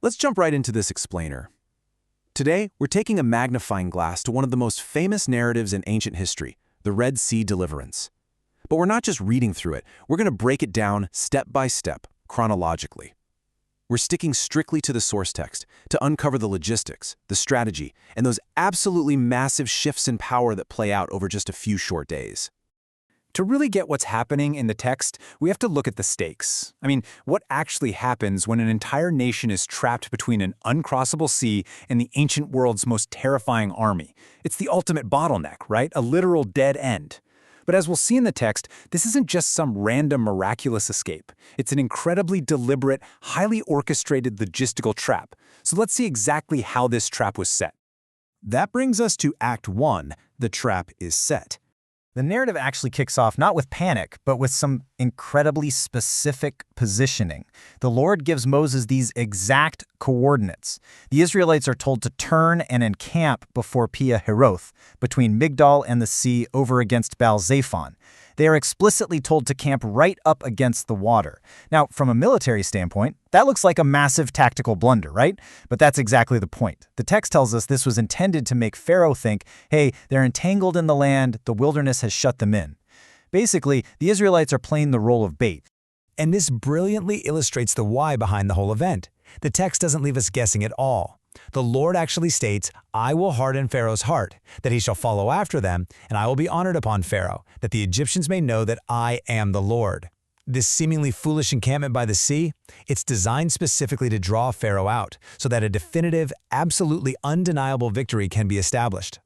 Let's jump right into this explainer. Today, we're taking a magnifying glass to one of the most famous narratives in ancient history, the Red Sea deliverance. But we're not just reading through it, we're going to break it down step by step, chronologically. We're sticking strictly to the source text to uncover the logistics, the strategy, and those absolutely massive shifts in power that play out over just a few short days. To really get what's happening in the text, we have to look at the stakes. What actually happens when an entire nation is trapped between an uncrossable sea and the ancient world's most terrifying army? It's the ultimate bottleneck, right? A literal dead end. But as we'll see in the text, this isn't just some random miraculous escape. It's an incredibly deliberate, highly orchestrated logistical trap. So let's see exactly how this trap was set. That brings us to Act 1, the trap is set. The narrative actually kicks off not with panic, but with some incredibly specific positioning. The Lord gives Moses these exact coordinates. The Israelites are told to turn and encamp before Pi-hahiroth, between Migdol and the sea over against Baal-zephon. They are explicitly told to camp right up against the water. Now, from a military standpoint, that looks like a massive tactical blunder, right? But that's exactly the point. The text tells us this was intended to make Pharaoh think, hey, they're entangled in the land, the wilderness has shut them in. Basically, the Israelites are playing the role of bait. And this brilliantly illustrates the why behind the whole event. The text doesn't leave us guessing at all. The Lord actually states, I will harden Pharaoh's heart, that he shall follow after them, and I will be honored upon Pharaoh, that the Egyptians may know that I am the Lord. This seemingly foolish encampment by the sea, it's designed specifically to draw Pharaoh out, so that a definitive, absolutely undeniable victory can be established.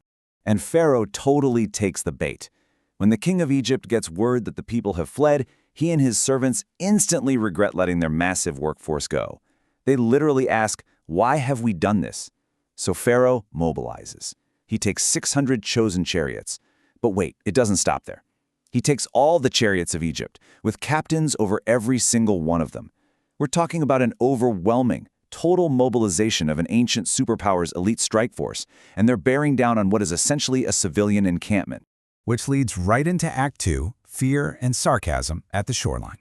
And Pharaoh totally takes the bait. When the king of Egypt gets word that the people have fled, he and his servants instantly regret letting their massive workforce go. They literally ask, why have we done this? So Pharaoh mobilizes. He takes 600 chosen chariots. But wait, it doesn't stop there. He takes all the chariots of Egypt, with captains over every single one of them. We're talking about an overwhelming, total mobilization of an ancient superpower's elite strike force, and they're bearing down on what is essentially a civilian encampment. Which leads right into Act 2, fear and sarcasm at the shoreline.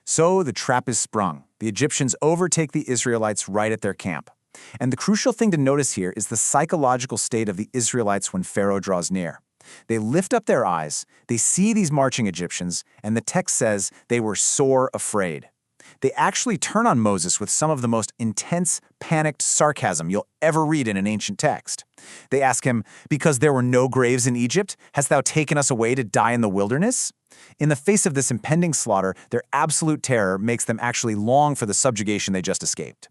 So the trap is sprung. The Egyptians overtake the Israelites right at their camp. And the crucial thing to notice here is the psychological state of the Israelites when Pharaoh draws near. They lift up their eyes, they see these marching Egyptians, and the text says they were sore afraid. They actually turn on Moses with some of the most intense, panicked sarcasm you'll ever read in an ancient text. They ask him, because there were no graves in Egypt, hast thou taken us away to die in the wilderness? In the face of this impending slaughter, their absolute terror makes them actually long for the subjugation they just escaped.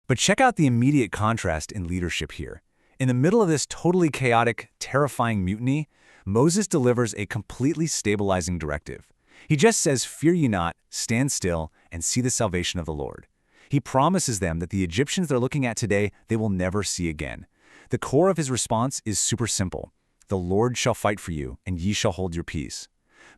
But check out the immediate contrast in leadership here. In the middle of this totally chaotic, terrifying mutiny, Moses delivers a completely stabilizing directive. He just says, fear ye not, stand still, and see the salvation of the Lord. He promises them that the Egyptians they're looking at today, they will never see again. The core of his response is super simple. The Lord shall fight for you, and ye shall hold your peace.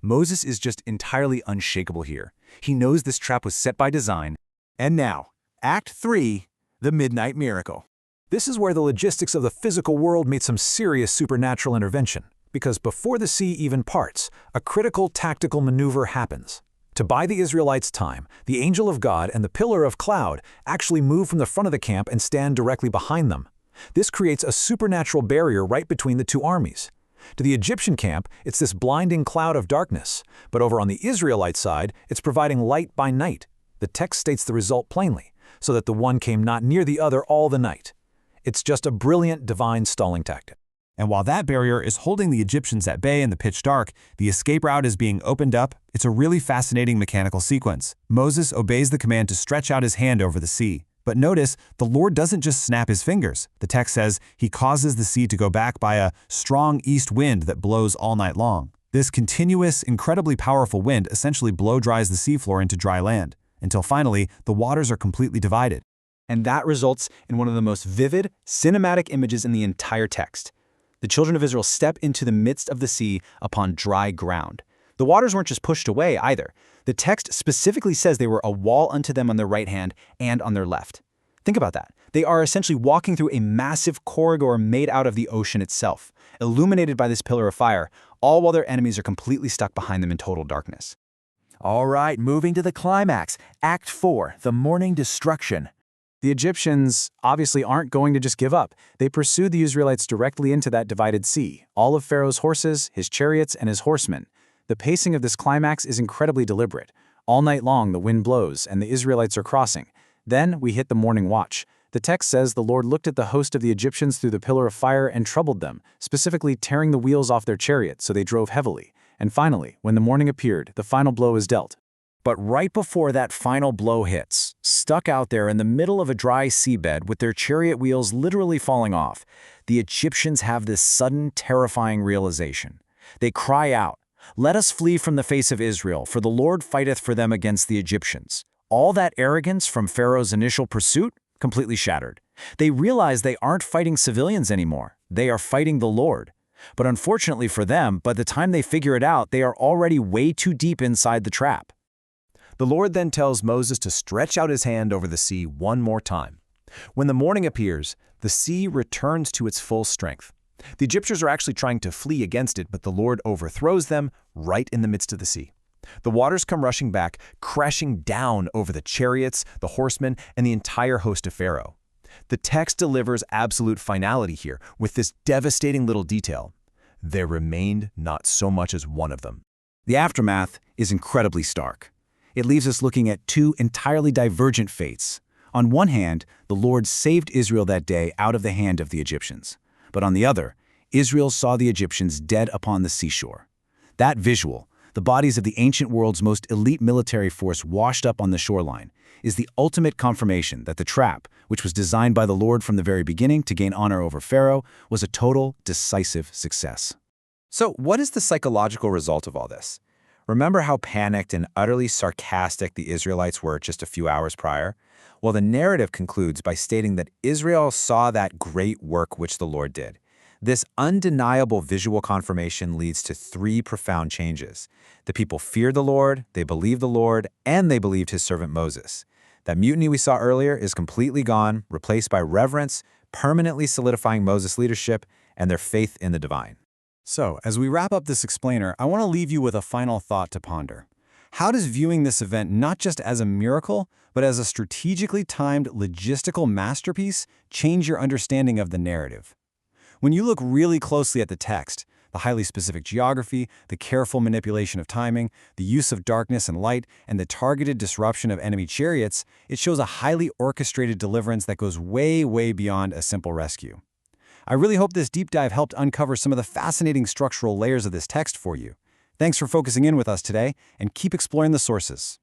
Moses is just entirely unshakable here. He knows this trap was set by design. And now, Act 3, the Midnight Miracle. This is where the logistics of the physical world meet some serious supernatural intervention. Because before the sea even parts, a critical tactical maneuver happens. To buy the Israelites time, the angel of God and the pillar of cloud actually move from the front of the camp and stand directly behind them. This creates a supernatural barrier right between the two armies. To the Egyptian camp, it's this blinding cloud of darkness, but over on the Israelite side, it's providing light by night. The text states the result plainly, so that the one came not near the other all the night. It's just a brilliant divine stalling tactic. And while that barrier is holding the Egyptians at bay in the pitch dark, the escape route is being opened up. It's a really fascinating mechanical sequence. Moses obeys the command to stretch out his hand over the sea. But notice, the Lord doesn't just snap his fingers. The text says he causes the sea to go back by a strong east wind that blows all night long. This continuous, incredibly powerful wind essentially blow-dries the seafloor into dry land, until finally, the waters are completely divided. And that results in one of the most vivid, cinematic images in the entire text. The children of Israel step into the midst of the sea upon dry ground. The waters weren't just pushed away either. The text specifically says they were a wall unto them on their right hand and on their left. Think about that. They are essentially walking through a massive corridor made out of the ocean itself, illuminated by this pillar of fire, all while their enemies are completely stuck behind them in total darkness. All right, moving to the climax, Act 4, the morning destruction. The Egyptians obviously aren't going to just give up. They pursued the Israelites directly into that divided sea, all of Pharaoh's horses, his chariots, and his horsemen. The pacing of this climax is incredibly deliberate. All night long the wind blows, and the Israelites are crossing. Then we hit the morning watch. The text says the Lord looked at the host of the Egyptians through the pillar of fire and troubled them, specifically tearing the wheels off their chariots so they drove heavily. And finally, when the morning appeared, the final blow is dealt. But right before that final blow hits, stuck out there in the middle of a dry seabed with their chariot wheels literally falling off, the Egyptians have this sudden, terrifying realization. They cry out, "Let us flee from the face of Israel, for the Lord fighteth for them against the Egyptians." All that arrogance from Pharaoh's initial pursuit completely shattered. They realize they aren't fighting civilians anymore. They are fighting the Lord. But unfortunately for them, by the time they figure it out, they are already way too deep inside the trap. The Lord then tells Moses to stretch out his hand over the sea one more time. When the morning appears, the sea returns to its full strength. The Egyptians are actually trying to flee against it, but the Lord overthrows them right in the midst of the sea. The waters come rushing back, crashing down over the chariots, the horsemen, and the entire host of Pharaoh. The text delivers absolute finality here with this devastating little detail. There remained not so much as one of them. The aftermath is incredibly stark. It leaves us looking at two entirely divergent fates. On one hand, the Lord saved Israel that day out of the hand of the Egyptians. But on the other, Israel saw the Egyptians dead upon the seashore. That visual, the bodies of the ancient world's most elite military force washed up on the shoreline, is the ultimate confirmation that the trap, which was designed by the Lord from the very beginning to gain honor over Pharaoh, was a total, decisive success. So what is the psychological result of all this? Remember how panicked and utterly sarcastic the Israelites were just a few hours prior? Well, the narrative concludes by stating that Israel saw that great work which the Lord did. This undeniable visual confirmation leads to three profound changes. The people feared the Lord, they believed the Lord, and they believed his servant Moses. That mutiny we saw earlier is completely gone, replaced by reverence, permanently solidifying Moses' leadership and their faith in the divine. So, as we wrap up this explainer, I want to leave you with a final thought to ponder. How does viewing this event not just as a miracle, but as a strategically timed logistical masterpiece change your understanding of the narrative? When you look really closely at the text, the highly specific geography, the careful manipulation of timing, the use of darkness and light, and the targeted disruption of enemy chariots, it shows a highly orchestrated deliverance that goes way, way beyond a simple rescue. I really hope this deep dive helped uncover some of the fascinating structural layers of this text for you. Thanks for focusing in with us today, and keep exploring the sources.